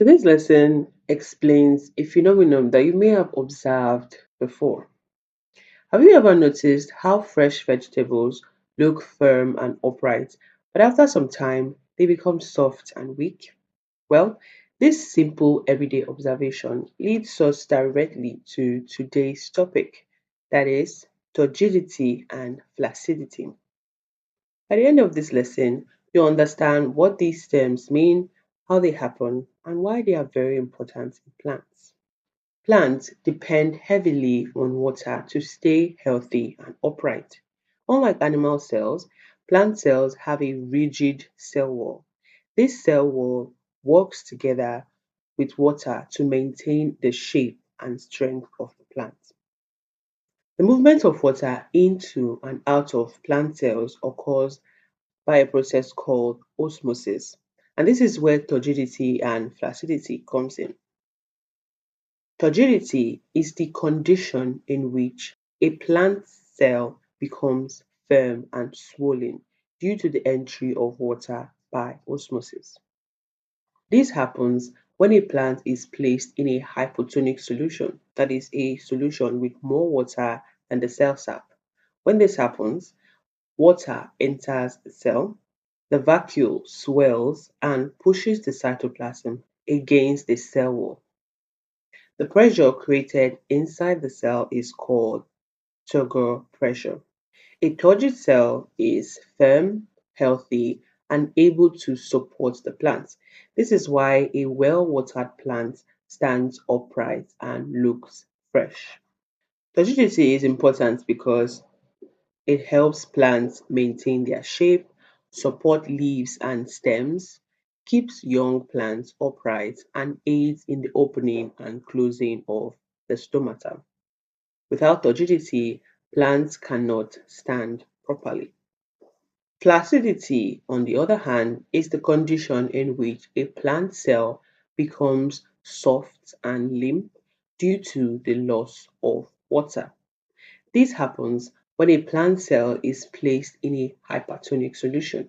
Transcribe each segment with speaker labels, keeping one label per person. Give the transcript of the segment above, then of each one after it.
Speaker 1: Today's lesson explains a phenomenon that you may have observed before. Have you ever noticed how fresh vegetables look firm and upright, but after some time they become soft and weak? Well, this simple everyday observation leads us directly to today's topic, that is, turgidity and flaccidity. At the end of this lesson, you'll understand what these terms mean, how they happen, and why they are very important in plants. Plants depend heavily on water to stay healthy and upright. Unlike animal cells, plant cells have a rigid cell wall. This cell wall works together with water to maintain the shape and strength of the plant. The movement of water into and out of plant cells occurs by a process called osmosis. And this is where turgidity and flaccidity comes in. Turgidity is the condition in which a plant cell becomes firm and swollen due to the entry of water by osmosis. This happens when a plant is placed in a hypotonic solution, that is, a solution with more water than the cell sap. When this happens, water enters the cell, the vacuole swells and pushes the cytoplasm against the cell wall. The pressure created inside the cell is called Turgor pressure. A turgid cell is firm, healthy, and able to support the plant. This is why a well-watered plant stands upright and looks fresh. Turgidity is important because it helps plants maintain their shape, support leaves and stems, keeps young plants upright, and aids in the opening and closing of the stomata. Without turgidity, plants cannot stand properly. Flaccidity, on the other hand, is the condition in which a plant cell becomes soft and limp due to the loss of water. This happens when a plant cell is placed in a hypertonic solution,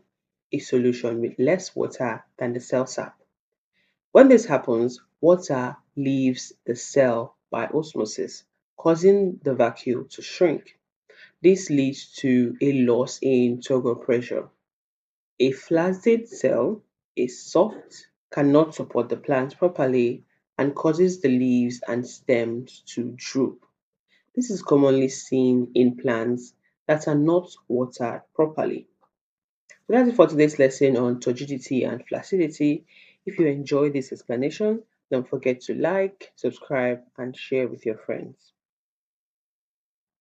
Speaker 1: a solution with less water than the cell sap. When this happens, water leaves the cell by osmosis, causing the vacuole to shrink. This leads to a loss in turgor pressure. A flaccid cell is soft, cannot support the plant properly, and causes the leaves and stems to droop. This is commonly seen in plants that are not watered properly. So that's it for today's lesson on turgidity and flaccidity. If you enjoyed this explanation, don't forget to like, subscribe, and share with your friends.